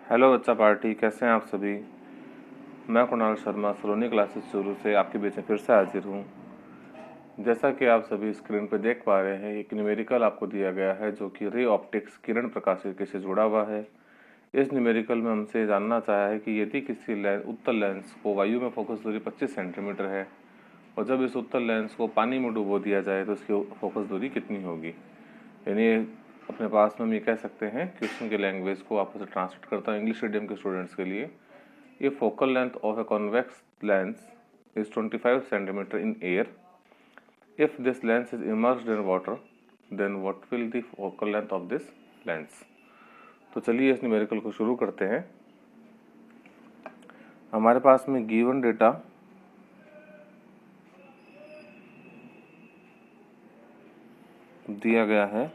Hello बच्चा party, कैसे हैं आप सभी। मैं कुणाल शर्मा सलोनी क्लासेस शुरू से आपके बीच में फिर से हाजिर हूँ। जैसा कि आप सभी स्क्रीन पर देख पा रहे हैं, एक न्यूमेरिकल आपको दिया गया है जो कि रे ऑप्टिक्स किरण प्रकाशिकी से जुड़ा हुआ है। इस न्यूमेरिकल में हमसे जानना चाहा है कि यदि किसी उत्तल लेंस को वायु में फोकस दूरी 25 सेंटीमीटर है और जब इस उत्तल लेंस को पानी में डुबो दिया जाए तो इसकी फोकस दूरी कितनी होगी। यानी अपने पास में हम ये कह सकते हैं, क्वेश्चन की लैंग्वेज को आपसे ट्रांसलेट करता हूँ इंग्लिश मीडियम के स्टूडेंट्स के लिए। ये focal length of a convex lens is 25 centimetre in air. If this lens is immersed in water then what will the focal length of this lens. तो चलिए इस न्यूमेरिकल को शुरू करते हैं। हमारे पास में गिवन डेटा दिया गया है।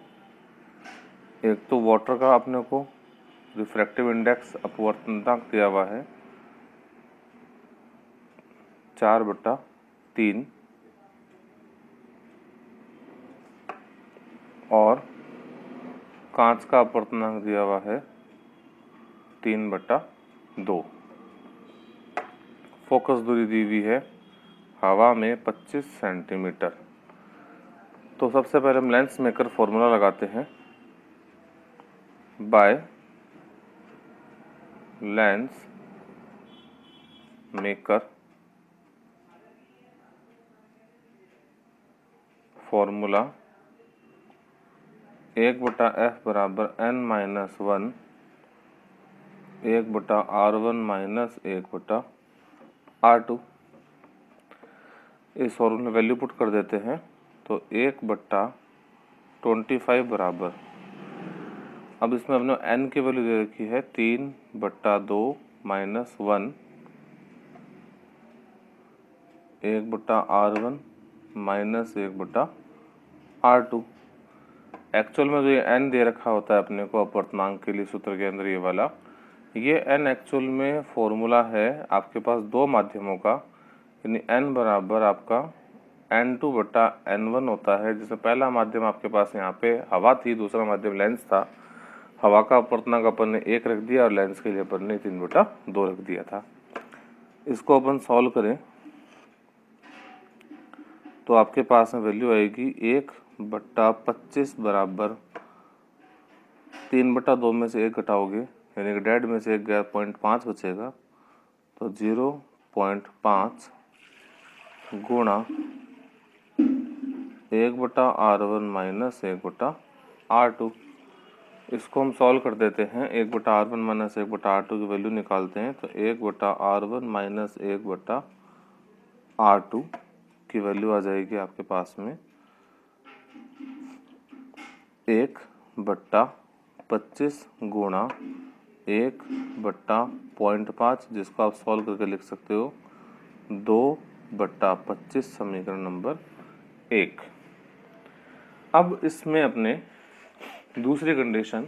एक तो वाटर का अपने को रिफ्रैक्टिव इंडेक्स अपवर्तनांक दिया हुआ है 4/3 और कांच का अपवर्तनांक दिया हुआ है 3/2। फोकस दूरी दी हुई है हवा में 25 सेंटीमीटर। तो सबसे पहले हम लेंस मेकर फॉर्मूला लगाते हैं। By lens maker formula 1/f बराबर n-1 1/r1 माइनस 1/r2। इस फॉर्मूले में वैल्यू पुट कर देते हैं तो 1/25 बराबर, अब इसमें हमने n की वैल्यू दे रखी है 3/2 minus 1 1/r1 minus 1/r2। Actual में जो ये n दे रखा होता है अपने को अपवर्तनांक के लिए सूत्र के अंदर, ये वाला ये n एक्चुअल में फॉर्मूला है आपके पास दो माध्यमों का। यानी n बराबर आपका n2/n1 होता है, जिसमें पहला माध्यम आपके पास यहाँ पे हवा थी, दूसरा माध्यम लेंस था। हवा का अपवर्तनांक अपन ने 1 रख दिया और लेंस के लिए अपन ने 3/2 रख दिया था। इसको अपन सॉल्व करें तो आपके पास में वैल्यू आएगी 1/25 बराबर 3/2 में से 1 घटाओगे, यानी कि डेढ़ में से 1 गया 0.5 बचेगा, तो 0.5 गुणा 1/r1 माइनस 1/r2। इसको हम सॉल्व कर देते हैं। 1/r1 माइनस 1/r2 की वैल्यू निकालते हैं तो 1/r1 माइनस 1/r2 की वैल्यू आ जाएगी आपके पास में 1/25 गुणा 1/0.5, जिसको आप सॉल्व करके लिख सकते हो 2/25, समीकरण नंबर 1। अब इसमें अपने दूसरी कंडीशन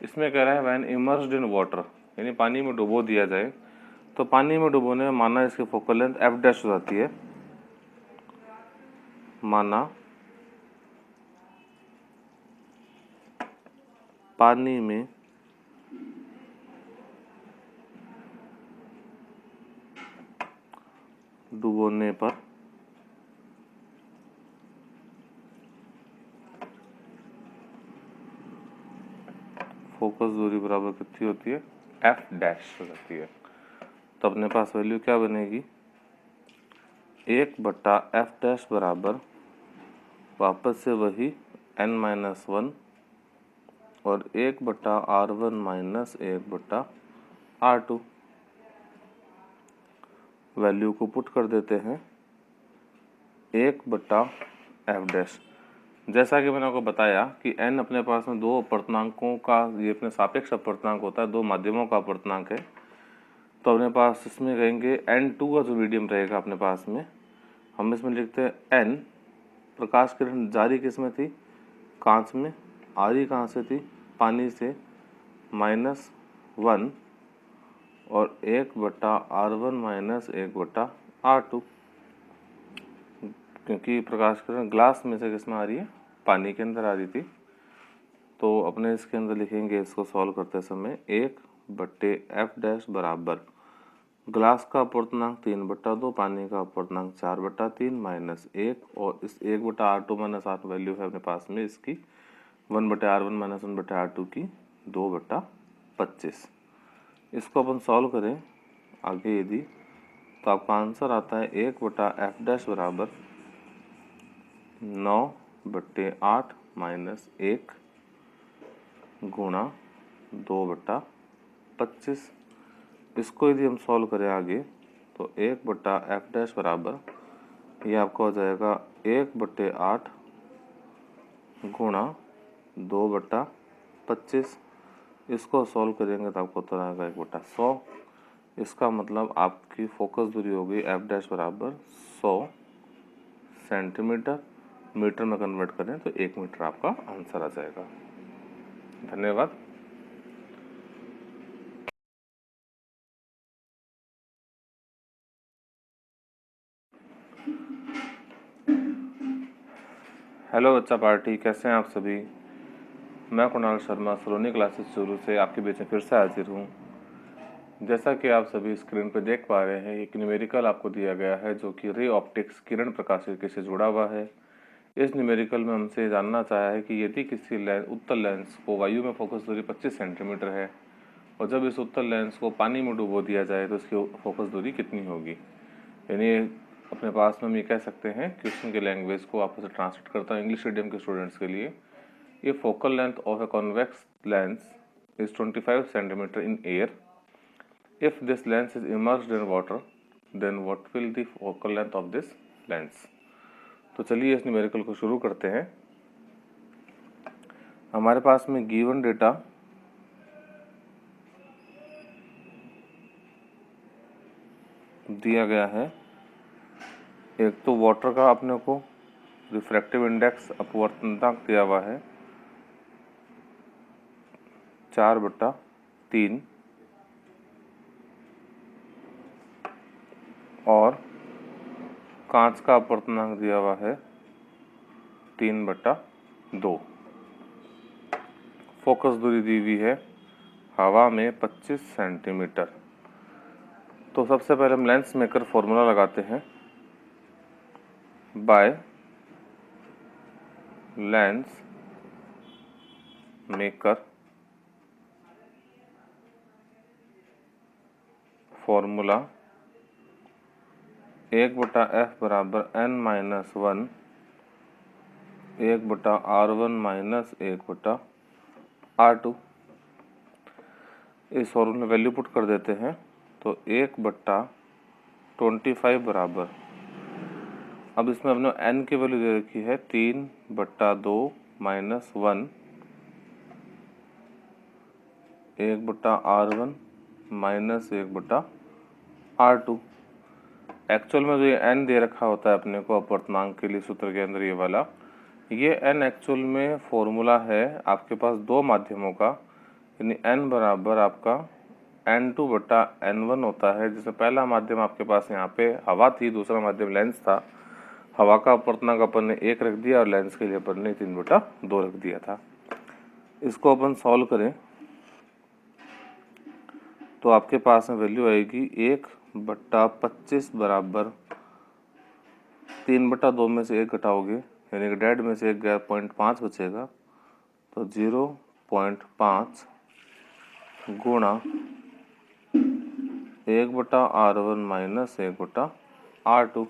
इसमें कह रहा है व्हेन इमर्स्ड इन वाटर, यानी पानी में डुबो दिया जाए। तो पानी में डुबोने में माना इसकी फोकल लेंथ f डैश हो जाती है। माना पानी में डुबोने पर फोकस दूरी बराबर कितनी होती है, f डैश हो जाती है। तो अपने पास वैल्यू क्या बनेगी, 1/f डैश बराबर वापस से वही n-1 और 1/r1 माइनस 1/r2। वैल्यू को पुट कर देते हैं 1/f डैश। जैसा कि मैंने आपको बताया कि n अपने पास में दो अपवर्तनांकों का, ये अपने सापेक्ष अपवर्तनांक होता है, दो माध्यमों का अपवर्तनांक है। तो अपने पास इसमें कहेंगे n2 का जो मीडियम रहेगा अपने पास में, हम इसमें लिखते हैं n। प्रकाश किरण जारी किस में थी, कांच में। आ रही कहाँ से थी, पानी से, -1 और 1/r1 माइनस 1/r2, क्योंकि प्रकाश किरण ग्लास में से किस में आ रही है, पानी के अंदर आ रही थी। तो अपने इसके अंदर लिखेंगे इसको सॉल्व करते समय 1/f' बराबर ग्लास का अपूर्णांक 3/2, पानी का अपूर्णांक 4/3 माइनस 1, और इस 1/R2 माइनस R वैल्यू है अपने पास में इसकी 1/R1 माइनस 1/R2 की 2/25। इसको अपन सॉल्व करें आगे यदि, तो आपका आंसर आता है 1/f' बराबर 9/8 माइनस 1 गुणा 2/25। इसको यदि हम सॉल्व करें आगे, तो 1/f' बराबर ये आपका हो जाएगा 1/8 गुणा 2/25। इसको सॉल्व करेंगे तो आपको उत्तर आएगा 1/100। इसका मतलब आपकी फोकस दूरी होगी f' बराबर 100 सेंटीमीटर। मीटर में कन्वर्ट करें तो 1 मीटर आपका आंसर आ जाएगा। धन्यवाद। हेलो बच्चा पार्टी, कैसे हैं आप सभी। मैं कुणाल शर्मा सलोनी क्लासेस शुरू से आपके बीच में फिर से हाजिर हूँ। जैसा कि आप सभी स्क्रीन पर देख पा रहे हैं, एक न्यूमेरिकल आपको दिया गया है जो कि रे ऑप्टिक्स किरण प्रकाशिकी से जुड़ा हुआ है। इस न्यूमेरिकल में हमसे जानना चाहा है कि यदि किसी उत्तल लेंस को वायु में फोकस दूरी 25 सेंटीमीटर है और जब इस उत्तल लेंस को पानी में डुबो दिया जाए तो इसकी फोकस दूरी कितनी होगी। यानी अपने पास में हम ये कह सकते हैं, क्वेश्चन के लैंग्वेज को आपस से ट्रांसलेट करता हूँ इंग्लिश मीडियम के स्टूडेंट्स के लिए। ये focal length of a convex lens is 25 centimetre in air. If this lens is immersed in water, then what will the focal length of this lens? तो चलिए इस न्यूमेरिकल को शुरू करते हैं। हमारे पास में गिवन डेटा दिया गया है। एक तो वाटर का अपने को रिफ्रैक्टिव इंडेक्स अपवर्तनतांक दिया हुआ है 4/3 और कांच का अपवर्तनांक दिया हुआ है 3/2। फोकस दूरी दी हुई है हवा में 25 सेंटीमीटर। तो सबसे पहले हम लेंस मेकर फॉर्मूला लगाते हैं। By lens maker formula 1/f बराबर n-1 1/R1 माइनस 1/R2। इस फॉर्मूले में वैल्यू पुट कर देते हैं तो 1/25 बराबर, अब इसमें हमने n की वैल्यू दे रखी है 3/2 minus 1 1/R1 minus 1/R2। Actual में जो ये n दे रखा होता है अपने को अपवर्तनांक के लिए सूत्र के अंदर, ये वाला ये n एक्चुअल में फॉर्मूला है आपके पास दो माध्यमों का। यानी n बराबर आपका n2/n1 होता है, जिसमें पहला माध्यम आपके पास यहाँ पे हवा थी, दूसरा माध्यम लेंस था। हवा का अपवर्तनांक अपन ने 1 रख दिया और लेंस के लिए अपन ने 3/2 रख दिया था। इसको अपन सॉल्व करें तो आपके पास में वैल्यू आएगी 1/25 बराबर 3/2 में से 1 घटाओगे, यानी कि डेढ़ में से 1 गया 0.5 बचेगा, तो 0.5 गुणा 1/R1 माइनस 1/R2।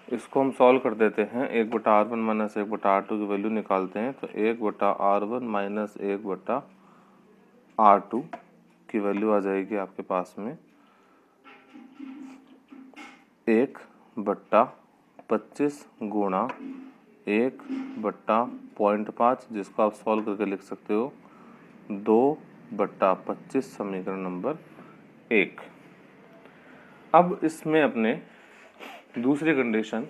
इसको हम सॉल्व कर देते हैं। 1/R1 माइनस 1/R2 की वैल्यू निकालते हैं तो 1/R1 माइनस 1/R2 की वैल्यू आ जाएगी आपके पास में 1/25 गुणा 1/0.5, जिसको आप सॉल्व करके लिख सकते हो 2/25 समीकरण नंबर 1। अब इसमें अपने दूसरी कंडीशन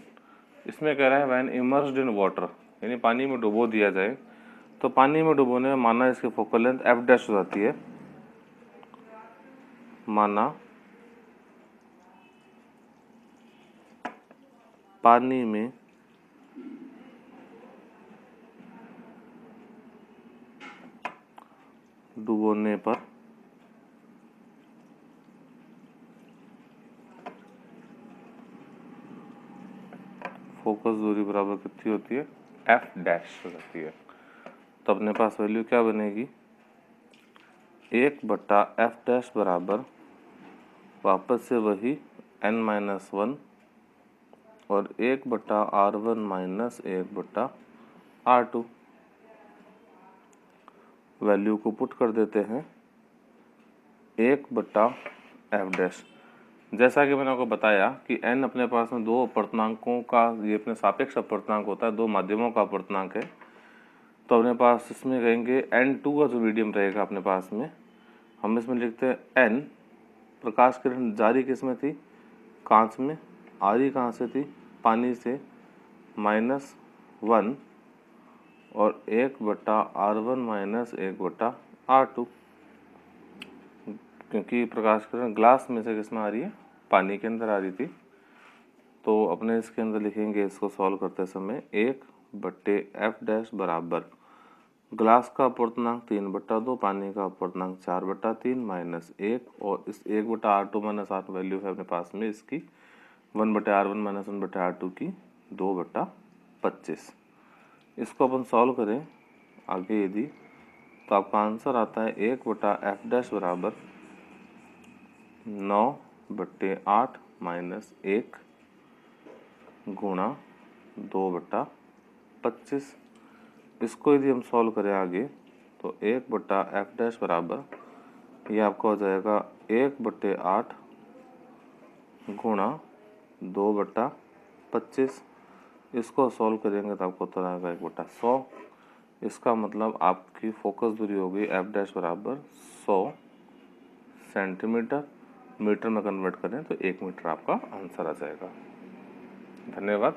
इसमें कह रहा है व्हेन इमर्स्ड इन वाटर, यानी पानी में डुबो दिया जाए, तो पानी में डुबोने में माना इसकी फोकल लेंथ f' हो जाती है। माना पानी में डुबोने पर फोकस दूरी बराबर कितनी होती है, एफ डैश हो जाती है। तो अपने पास वैल्यू क्या बनेगी, 1/f डैश बराबर वापस से वही n-1 और 1/r1 माइनस 1/r2। वैल्यू को पुट कर देते हैं 1/f डैश। जैसा कि मैंने आपको बताया कि n अपने पास में दो अपर्तनांकों का, ये अपने सापेक्ष अपर्तनांक होता है, दो माध्यमों का अपर्तनांक है। तो अपने पास इसमें कहेंगे n2 का जो मीडियम रहेगा अपने पास में, हम इसमें लिखते हैं n, प्रकाश किरण जारी किस में थी, कांच में, आ रही कहाँ से थी, पानी से, -1 और 1/r1 माइनस 1/r2, क्योंकि प्रकाश किरण ग्लास में से किस में आ रही है, पानी के अंदर आ रही थी। तो अपने इसके अंदर लिखेंगे इसको सॉल्व करते समय 1/f डैश बराबर ग्लास का अपूर्णांक 3/2, पानी का अपूर्णांक 4/3 माइनस 1 और इस 1/r2 माइनस 8 वैल्यू है अपने पास में इसकी 1/r1 माइनस 1/r2 की 2/25। इसको अपन सॉल्व करें आगे यदि, तो आपका आंसर आता है 1/f डैश बराबर 9/8 माइनस 1 गुणा 2/25। इसको यदि हम सॉल्व करें आगे तो 1/f डैश बराबर ये आपका हो जाएगा 1/8 गुणा 2/25। इसको सॉल्व करेंगे तो आपको उत्तर आएगा 1/100। इसका मतलब आपकी फोकस दूरी होगी f डैश बराबर 100 सेंटीमीटर। मीटर में कन्वर्ट करें तो 1 मीटर आपका आंसर आ जाएगा। धन्यवाद।